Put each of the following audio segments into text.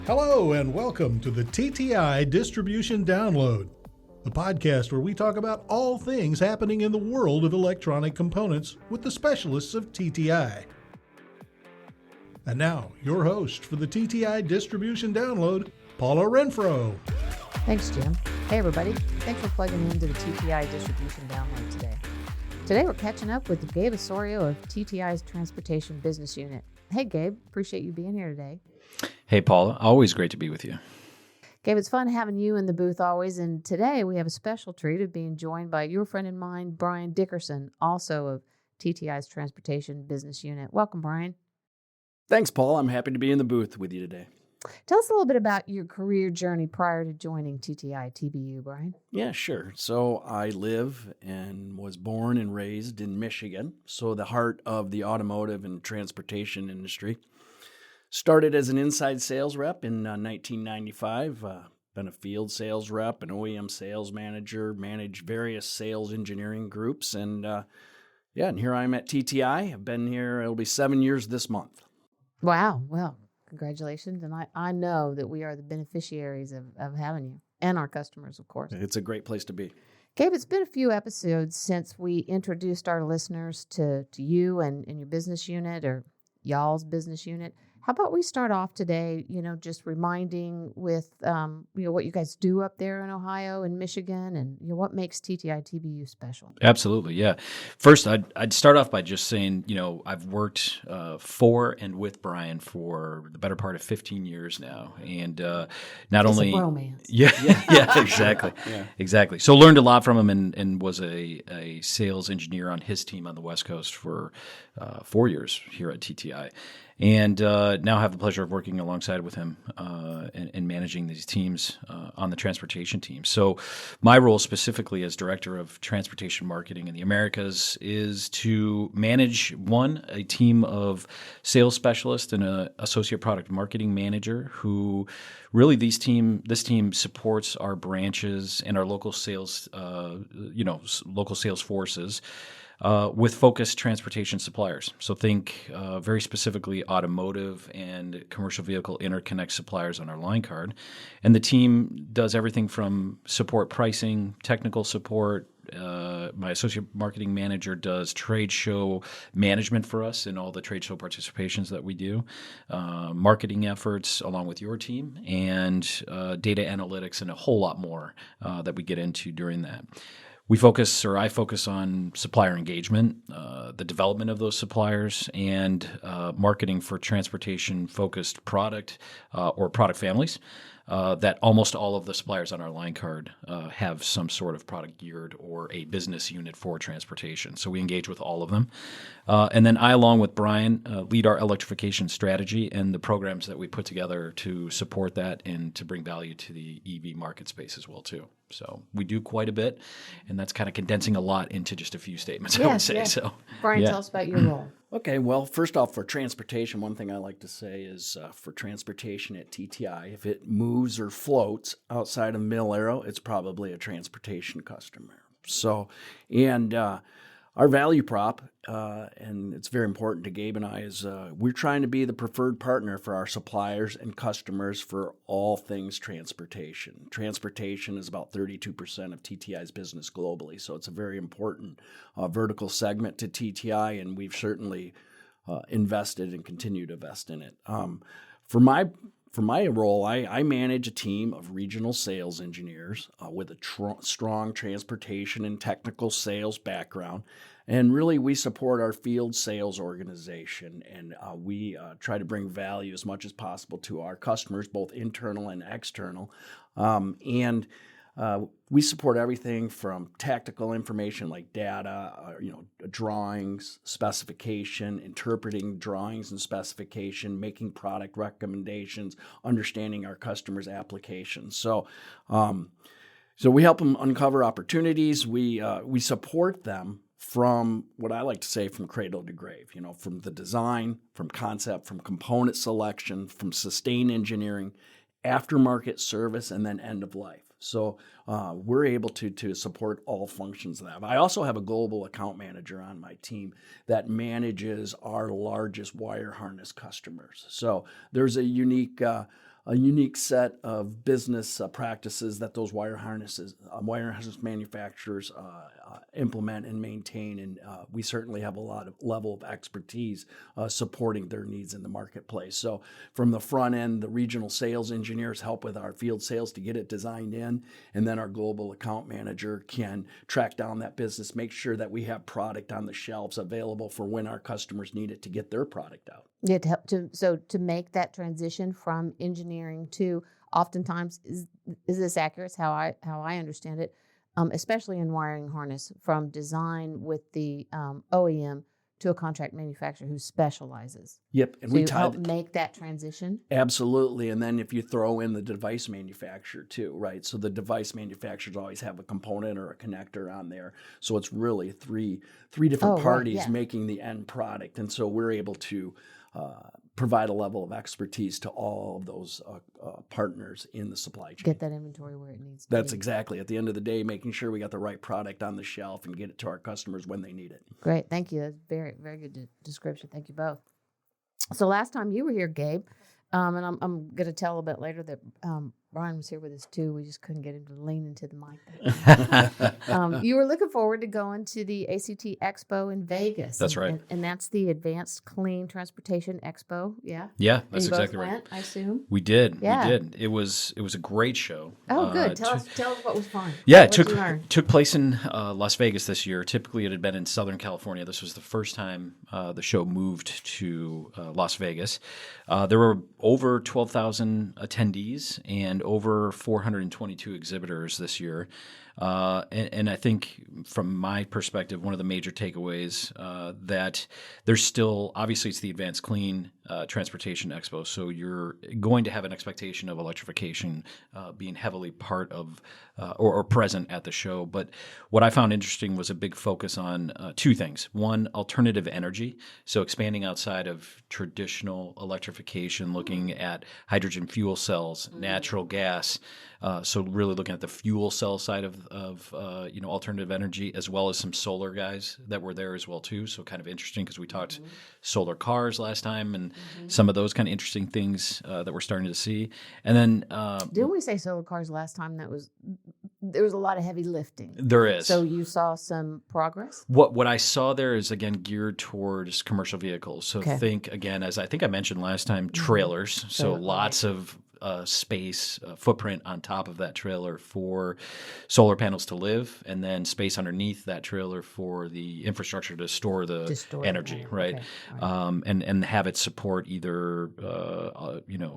Hello and welcome to the TTI Distribution Download, the podcast where we talk about all things happening in the world of electronic components with the specialists of TTI. And now, your host for the TTI Distribution Download, Paula Renfrow. Thanks, Jim. Hey, everybody. Thanks for plugging into the TTI Distribution Download today. Today, we're catching up with Gabe Osorio of TTI's Transportation Business Unit. Hey, Gabe. Appreciate you being here today. Hey, Paula. Always great to be with you. Gabe, it's fun having you in the booth always, and today we have a special treat of being joined by your friend and mine, Brian Dickerson, also of TTI's Transportation Business Unit. Welcome, Brian. Thanks, Paul. I'm happy to be in the booth with you today. Tell us a little bit about your career journey prior to joining TTI TBU, Brian. Yeah, sure. So I live and was born and raised in Michigan, so the heart of the automotive and transportation industry. Started as an inside sales rep in 1995. Been a field sales rep, an OEM sales manager, managed various sales engineering groups, and here I am at TTI. I've been here, it'll be 7 years this month. Wow. Well, congratulations. And I know that we are the beneficiaries of having you and our customers, of course. It's a great place to be. Gabe, it's been a few episodes since we introduced our listeners to you and your business unit or y'all's business unit. How about we start off today, just reminding with, what you guys do up there in Ohio and Michigan and, what makes TTI TBU special? Absolutely, yeah. First, I'd start off by just saying, I've worked for and with Brian for the better part of 15 years now. And not it's only... a bromance. Yeah, exactly. Yeah. Exactly. So learned a lot from him and was a sales engineer on his team on the West Coast for 4 years here at TTI. And now have the pleasure of working alongside with him and managing these teams on the transportation team. So my role specifically as Director of Transportation Marketing in the Americas is to manage, a team of sales specialists and an associate product marketing manager who really this team supports our branches and our local sales, local sales forces. With focused transportation suppliers. So think very specifically automotive and commercial vehicle interconnect suppliers on our line card. And the team does everything from support pricing, technical support. My associate marketing manager does trade show management for us in all the trade show participations that we do, marketing efforts along with your team, and data analytics and a whole lot more that we get into during that. I focus on supplier engagement, the development of those suppliers, and marketing for transportation-focused product or product families that almost all of the suppliers on our line card have some sort of product geared or a business unit for transportation. So we engage with all of them. And then I, along with Brian, lead our electrification strategy and the programs that we put together to support that and to bring value to the EV market space as well, too. So we do quite a bit, and that's kind of condensing a lot into just a few statements, I would say. Yes. So, Brian, tell us about your role. Okay, well, first off, for transportation, one thing I like to say is for transportation at TTI, if it moves or floats outside of Mill Arrow, it's probably a transportation customer. So, and our value prop, and it's very important to Gabe and I, is we're trying to be the preferred partner for our suppliers and customers for all things transportation. Transportation is about 32% of TTI's business globally, so it's a very important vertical segment to TTI, and we've certainly invested and continue to invest in it. For my role, I manage a team of regional sales engineers with a strong transportation and technical sales background. And really, we support our field sales organization, and we try to bring value as much as possible to our customers, both internal and external. We support everything from tactical information like data, drawings, specification, interpreting drawings and specification, making product recommendations, understanding our customers' applications. So we help them uncover opportunities. We support them from what I like to say from cradle to grave, from the design, from concept, from component selection, from sustained engineering, aftermarket service, and then end of life. So we're able to support all functions of that. I also have a global account manager on my team that manages our largest wire harness customers. So there's a unique unique set of business practices that those wire harness manufacturers implement and maintain, and we certainly have a lot of level of expertise supporting their needs in the marketplace. So from the front end, the regional sales engineers help with our field sales to get it designed in, and then our global account manager can track down that business, make sure that we have product on the shelves available for when our customers need it to get their product out. Yeah, to make that transition from engineering to, oftentimes, is this accurate? How I understand it, especially in wiring harness, from design with the OEM to a contract manufacturer who specializes. Yep, and so we you help make that transition. Absolutely, and then if you throw in the device manufacturer too, right? So the device manufacturers always have a component or a connector on there, so it's really three different parties making the end product, and so we're able to provide a level of expertise to all of those partners in the supply chain. Get that inventory where it needs to That's be. exactly, at the end of the day, making sure we got the right product on the shelf and get it to our customers when they need it. Great, thank you. That's very, very good description. Thank you both. So last time you were here, Gabe, and I'm going to tell a bit later that Brian was here with us too. We just couldn't get him to lean into the mic. You were looking forward to going to the ACT Expo in Vegas. That's right. And that's the Advanced Clean Transportation Expo. Yeah. Yeah, that's and you exactly both right. Went, I assume. We did. Yeah. We did. It was a great show. Oh, good. Tell us what was fun. Yeah, it took place in Las Vegas this year. Typically, it had been in Southern California. This was the first time the show moved to Las Vegas. There were over 12,000 attendees and over 422 exhibitors this year. And I think from my perspective, one of the major takeaways that there's still, obviously it's the Advanced Clean Transportation Expo, so you're going to have an expectation of electrification being heavily part of or present at the show. But what I found interesting was a big focus on two things. One, alternative energy, so expanding outside of traditional electrification, looking at hydrogen fuel cells, natural gas, so really looking at the fuel cell side of alternative energy, as well as some solar guys that were there as well too. So kind of interesting because we talked solar cars last time and some of those kind of interesting things that we're starting to see. And then didn't we say solar cars last time? There was a lot of heavy lifting. There is. So you saw some progress? What I saw there is, again, geared towards commercial vehicles. So think, again, as I think I mentioned last time, trailers. So lots of space footprint on top of that trailer for solar panels to live, and then space underneath that trailer for the infrastructure to store the energy, right? Okay. Right. And have it support either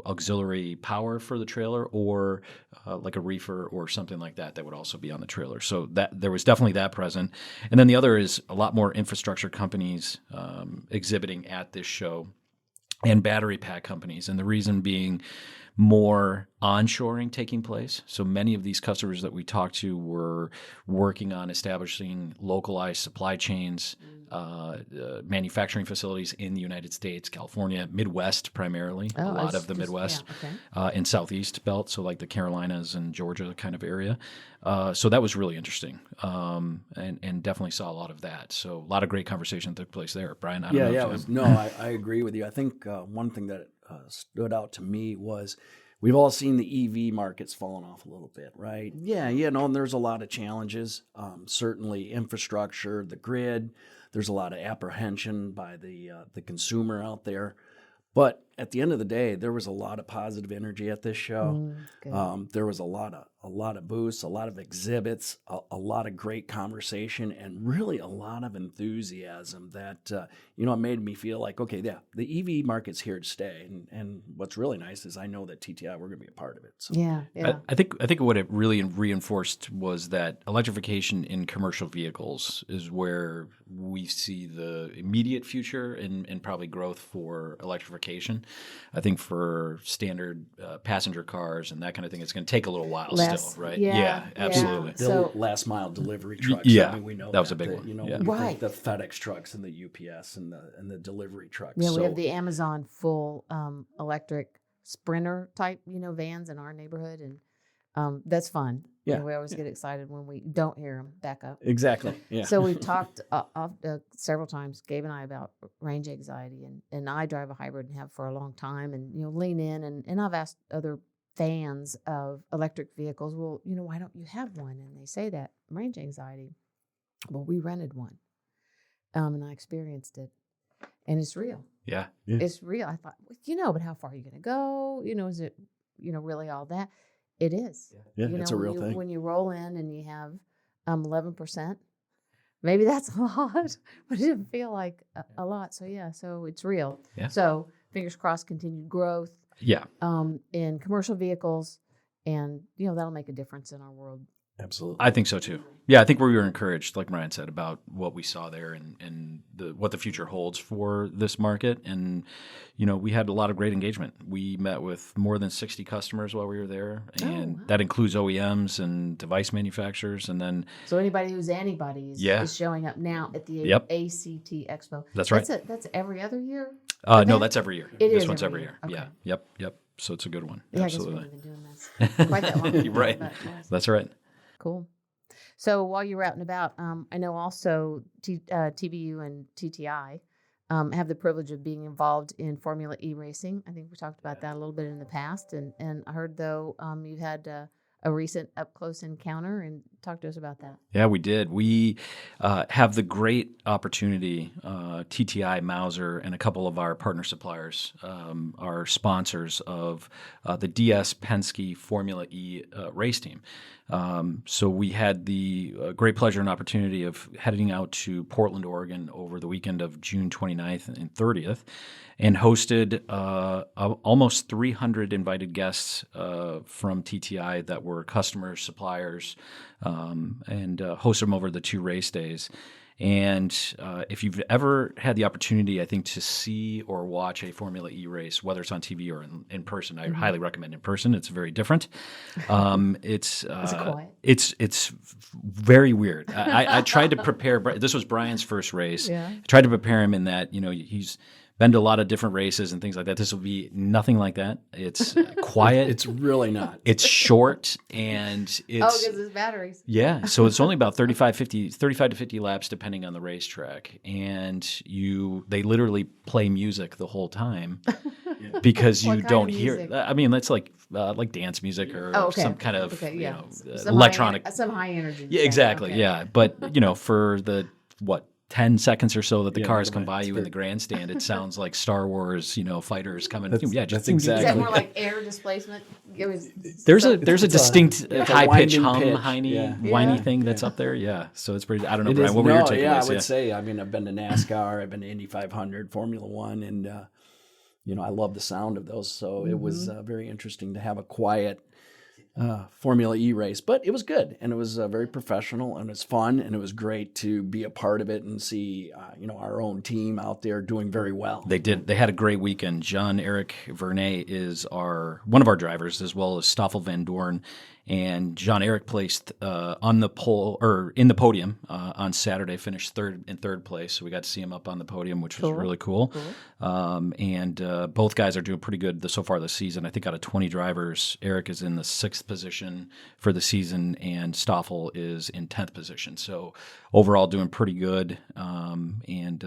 auxiliary power for the trailer or like a reefer or something like that would also be on the trailer. So that there was definitely that present. And then the other is a lot more infrastructure companies exhibiting at this show, and battery pack companies. And the reason being more onshoring taking place. So many of these customers that we talked to were working on establishing localized supply chains, manufacturing facilities in the United States, California, Midwest primarily, a lot of the Midwest, and Southeast belt, so like the Carolinas and Georgia kind of area. So that was really interesting, and definitely saw a lot of that. So a lot of great conversation took place there. Brian, I don't know. I agree with you. I think one thing that stood out to me was we've all seen the EV markets falling off a little bit, right? Yeah, and there's a lot of challenges. Certainly infrastructure, the grid. There's a lot of apprehension by the consumer out there. But at the end of the day, there was a lot of positive energy at this show. There was a lot of booths, a lot of exhibits, a lot of great conversation, and really a lot of enthusiasm that it made me feel like, okay, the EV market's here to stay. And what's really nice is I know that TTI, we're going to be a part of it. So. Yeah. I think what it really reinforced was that electrification in commercial vehicles is where we see the immediate future and probably growth for electrification. I think for standard passenger cars and that kind of thing, it's going to take a little while still, right? Yeah, absolutely. The last mile delivery trucks. Yeah, I mean, we know that was a big one. Right. The FedEx trucks and the UPS and the delivery trucks. Yeah, we have the Amazon full electric Sprinter type, vans in our neighborhood, and that's fun. Yeah, we always get excited when we don't hear them back up. Exactly. Yeah. So we've talked several times, Gabe and I, about range anxiety, and I drive a hybrid and have for a long time, and lean in, and I've asked other fans of electric vehicles. Well, why don't you have one? And they say that range anxiety. Well, we rented one, and I experienced it, and it's real. Yeah. It's real. I thought, but how far are you going to go? Is it, really all that? It is. Yeah, it's a real thing. When you roll in and you have 11%, maybe that's a lot, but it didn't feel like a lot. So so it's real. Yeah. So fingers crossed, continued growth. Yeah. In commercial vehicles, and that'll make a difference in our world. Absolutely. I think so too. Yeah, I think we were encouraged, like Brian said, about what we saw there and what the future holds for this market. And, we had a lot of great engagement. We met with more than 60 customers while we were there, and that includes OEMs and device manufacturers. And then, so anybody who's anybody's is showing up now at the ACT Expo. That's right. That's every other year? No, that's every year. This is one's every every year. year. Okay. Yeah. Yep. So it's a good one. Yeah, Absolutely. I guess we've been doing this quite that long. Right. But, yes. That's right. Cool. So while you're out and about, I know also TBU and TTI have the privilege of being involved in Formula E racing. I think we talked about that a little bit in the past. And I heard, though, you had a recent up-close encounter, and talk to us about that. Yeah, we did. We have the great opportunity, TTI, Mauser, and a couple of our partner suppliers are sponsors of the DS Penske Formula E race team. So we had the great pleasure and opportunity of heading out to Portland, Oregon over the weekend of June 29th and 30th and hosted almost 300 invited guests from TTI that were customers, suppliers, and hosted them over the 2 race days. And if you've ever had the opportunity, I think, to see or watch a Formula E race, whether it's on TV or in person, I highly recommend in person. It's very different. Is it quiet? It's very weird. I tried to prepare. This was Brian's first race. Yeah. I tried to prepare him in that, he's been to a lot of different races and things like that. This will be nothing like that. It's quiet. It's really not. It's short, and it's... because it's batteries. Yeah, so it's only about 35 to 50 laps depending on the racetrack. And they literally play music the whole time because you don't hear it. I mean, that's like dance music or some kind of electronic... some high energy. Yeah, exactly, yeah. But, for the, 10 seconds or so that the cars come by you in the grandstand, it sounds like Star Wars, fighters coming. That's exactly. Is that more like air displacement? There's a distinct high pitch whiny thing that's up there. Yeah, so it's pretty. I don't know, Brian. What were your takeaways? Yeah, I would say. I mean, I've been to NASCAR, I've been to Indy 500, Formula One, and I love the sound of those. So it was very interesting to have a quiet Formula E race, but it was good, and it was very professional, and it was fun, and it was great to be a part of it and see our own team out there doing very well. They did. They had a great weekend. Jean-Eric Vernet is one of our drivers, as well as Stoffel Van Doorn. And Jean-Eric placed on the pole or in the podium on Saturday, finished third place. So we got to see him up on the podium, which was really cool. And both guys are doing pretty good so far this season. I think out of 20 drivers, Eric is in the 6th position for the season, and Stoffel is in 10th position. So overall, doing pretty good. And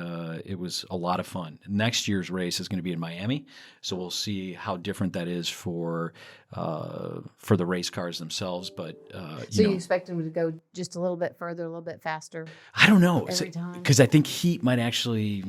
it was a lot of fun. Next year's race is going to be in Miami, so we'll see how different that is for the race cars themselves. But so you expect them to go just a little bit further, a little bit faster? I don't know, because I think heat might actually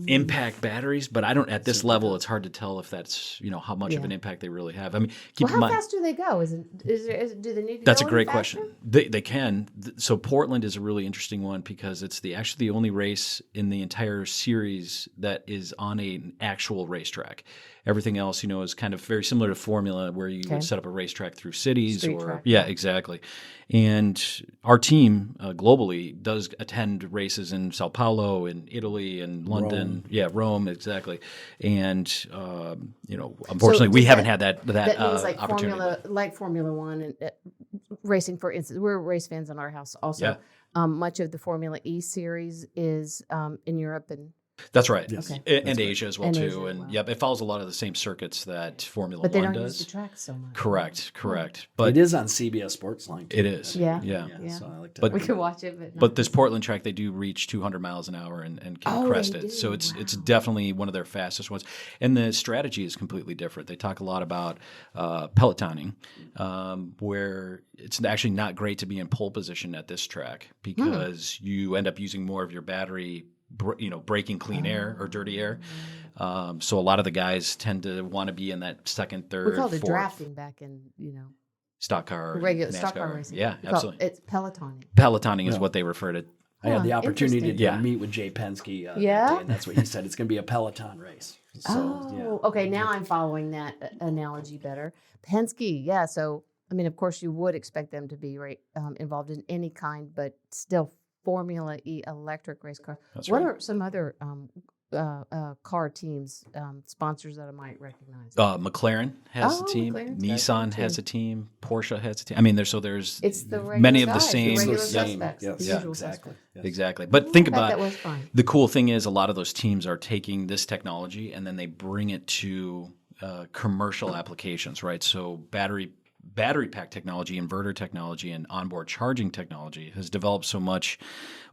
impact batteries, but I don't. At this level, it's hard to tell if that's how much of an impact they really have. I mean, how fast do they go? Do they need to? That's go a great faster? question. They can. So Portland is a really interesting one because it's actually the only race in the entire series that is on an actual racetrack. Everything else, is kind of very similar to Formula, where you would set up a racetrack through cities. Street track. Yeah, exactly. And our team globally does attend races in Sao Paulo, in Italy, and London. Rome. Yeah, Rome, exactly. And unfortunately, we haven't had that means like opportunity. Formula One and racing, for instance. We're race fans in our house also. Yeah. Much of the Formula E series is in Europe and That's right. Yes. Okay. And Asia as well, And too. Asia, And wow. yep, it follows a lot of the same circuits that Formula But they One don't use does. the track so much. Correct. But But it is on CBS Sportsline. Too. it is. Yeah. Yeah. So I like to. But- We could watch it, but not But this listen. Portland track, they do reach 200 miles an hour and can Oh, crest they it. do. So it's Wow. definitely one of their fastest ones. And the strategy is completely different. They talk a lot about pelotoning, where it's actually not great to be in pole position at this track because you end up using more of your battery, breaking clean air or dirty air. So a lot of the guys tend to want to be in that second, third, We called it fourth drafting back in, stock car, regular NASCAR. stock car racing. Yeah, We call absolutely. It's pelotoning. Pelotoning is Yeah. what they refer to. I had the Huh, opportunity to interesting. Yeah. meet with Jay Penske. That Yeah? day, and that's what he said. It's going to be a Peloton race. So, Okay. Now I'm following that analogy better. Penske, yeah. So, I mean, of course, you would expect them to be involved in any kind, but still Formula E electric race car. That's What right. are some other car teams, sponsors that I might recognize? McLaren has a team. McLaren's got a Nissan team, has too. a team. Porsche has a team. I mean, there's It's the regular many of the guys, same. regular It's the same. suspects. Yes. the Yeah, usual exactly. suspects. Yes. Exactly. But think I bet about that was fun. the cool thing is a lot of those teams are taking this technology and then they bring it to commercial applications, right? So battery pack technology, inverter technology, and onboard charging technology has developed so much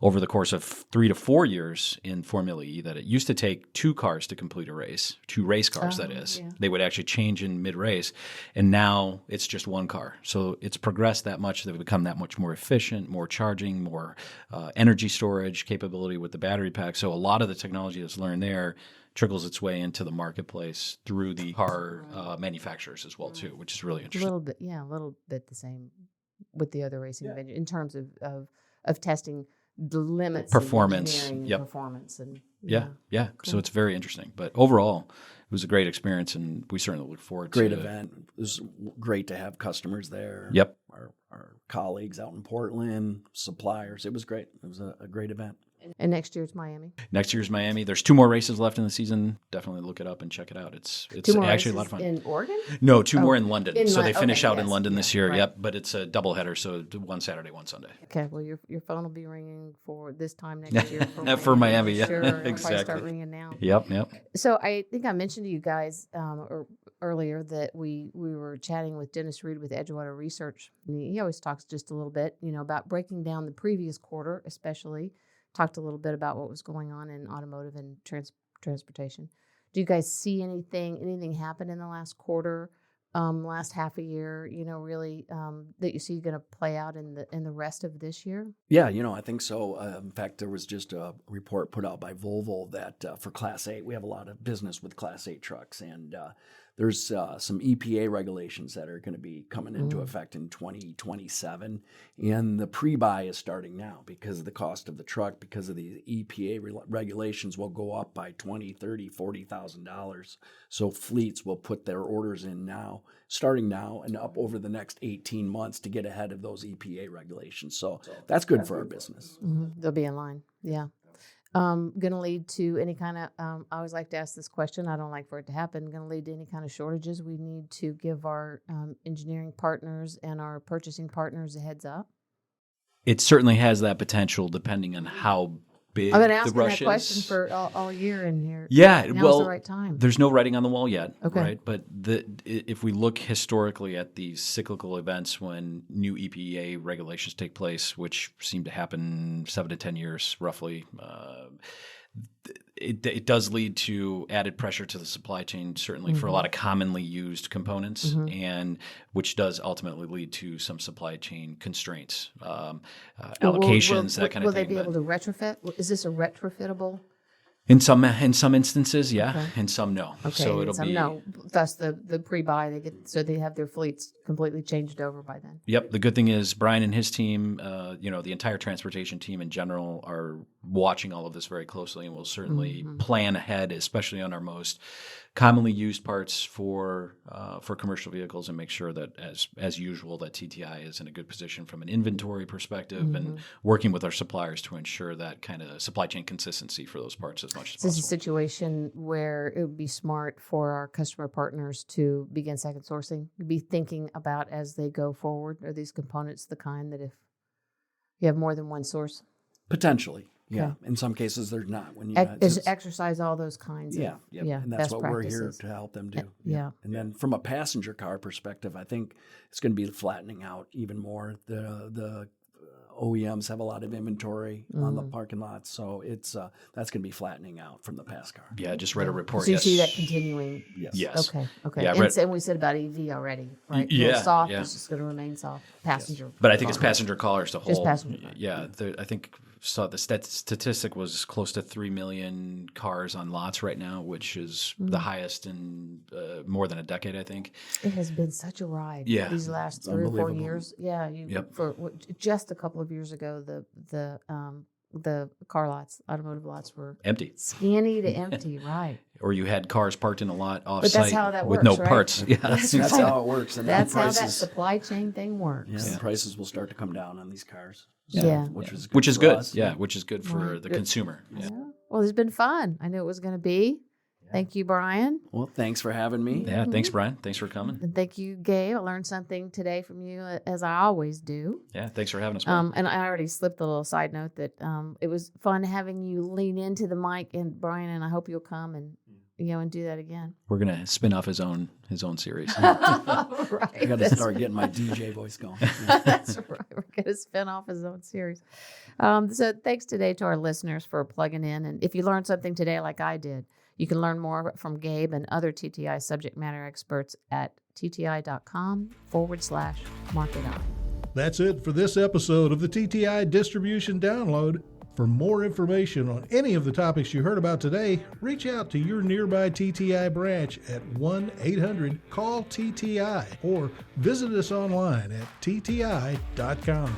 over the course of 3 to 4 years in Formula E that it used to take 2 cars to complete a race, 2 race cars, that is. Yeah. They would actually change in mid-race, and now it's just 1 car. So it's progressed that much. They've become that much more efficient, more charging, more energy storage capability with the battery pack. So a lot of the technology that's learned there trickles its way into the marketplace through the car manufacturers as well too, which is really A interesting. a little bit the same with the other racing venue in terms of testing the limits Performance, of engineering yep. performance and Yeah. So it's very interesting. But overall, it was a great experience, and we certainly look forward Great to event. It was great to have customers there. Yep. Our colleagues out in Portland, suppliers. It was great. It was a great event. And next year's Miami. Next year's Miami. There's 2 more races left in the season. Definitely look it up and check it out. It's 2 more actually a races lot of fun. in Oregon. No, 2 more in London. in So they Lon- finish okay, out in yes, London this year. right. Yep. But it's a doubleheader, so 1 Saturday, 1 Sunday. Okay, well your phone will be ringing for this time next year For Miami, yeah, Sure, it'll probably exactly. start ringing now. Yep. So I think I mentioned to you guys earlier that we were chatting with Dennis Reed with Edgewater Research. And he always talks just a little bit, about breaking down the previous quarter, especially. Talked a little bit about what was going on in automotive and transportation. Do you guys see anything happen in the last quarter, last half a year? Really that you see going to play out in the rest of this year? Yeah, I think so. In fact, there was just a report put out by Volvo that for Class 8, we have a lot of business with Class 8 trucks, and there's some EPA regulations that are going to be coming into effect in 2027, and the pre-buy is starting now because of the cost of the truck, because of the EPA regulations will go up by $20,000, $30,000, $40,000. So fleets will put their orders in now, starting now, and up over the next 18 months to get ahead of those EPA regulations. So that's good for our business. They'll be in line. Yeah. Going to lead to any kind of, I always like to ask this question. I don't like for it to happen. Going to lead to any kind of shortages. We need to give our engineering partners and our purchasing partners a heads up. It certainly has that potential depending on how big I've been the asking rush that question is. for all year in here. Yeah, Now's well, the right time. there's no writing on the wall yet, Okay. right? But if we look historically at these cyclical events when new EPA regulations take place, which seem to happen 7 to 10 years roughly, it does lead to added pressure to the supply chain, certainly for a lot of commonly used components, and which does ultimately lead to some supply chain constraints, allocations, that kind of will thing. they be able to retrofit? Is this a retrofittable? In some instances, yeah. In some, no. Okay, So it'll be no. Thus the pre-buy they have their fleets completely changed over by then. Yep. The good thing is Brian and his team, the entire transportation team in general, are watching all of this very closely, and will certainly plan ahead, especially on our most commonly used parts for commercial vehicles, and make sure that, as usual, that TTI is in a good position from an inventory perspective, and working with our suppliers to ensure that kind of supply chain consistency for those parts as much as This is a possible. situation where it would be smart for our customer partners to begin second sourcing, be thinking about as they go forward. Are these components the kind that if you have more than one source? Potentially. Yeah. In some cases, there's not. When you exercise all those kinds of and that's best what practices. we're here to help them do. Yeah. And then from a passenger car perspective, I think it's going to be flattening out even more. The OEMs have a lot of inventory on the parking lots, so it's that's going to be flattening out from the past car. Yeah, I just read a report. So you see that continuing? Yes. Okay. Yeah, and we said about EV already, right? Soft. It's just going to remain soft. Passenger. Yes. But I think it's passenger cars to hold. Just passenger. Yeah, I think saw the statistic was close to 3 million cars on lots right now, which is the highest in more than a decade, I think. It has been such a ride these last 3 or 4 years. Yeah, just a couple of years ago, the car lots, automotive lots were empty, skinny to empty, right? Or you had cars parked in a lot off but site that's how that with works, no right? parts. Yeah, that's how it works. And that's how that supply chain thing works. Yeah, prices will start to come down on these cars. Which is good. Us. Yeah, which is good for the consumer. Yeah. Well, it's been fun. I knew it was going to be. Thank you, Brian. Well, thanks for having me. Yeah, thanks, Brian. Thanks for coming. And thank you, Gabe. I learned something today from you, as I always do. Yeah, thanks for having us. And I already slipped a little side note that it was fun having you lean into the mic, and Brian, and I hope you'll come and and do that again. We're gonna spin off his own series. Right. I got to start getting my DJ voice going. That's right. We're gonna spin off his own series. So thanks today to our listeners for plugging in. And if you learned something today, like I did, you can learn more from Gabe and other TTI subject matter experts at tti.com/market-eye. That's it for this episode of the TTI Distribution Download. For more information on any of the topics you heard about today, reach out to your nearby TTI branch at 1-800-CALL-TTI or visit us online at tti.com.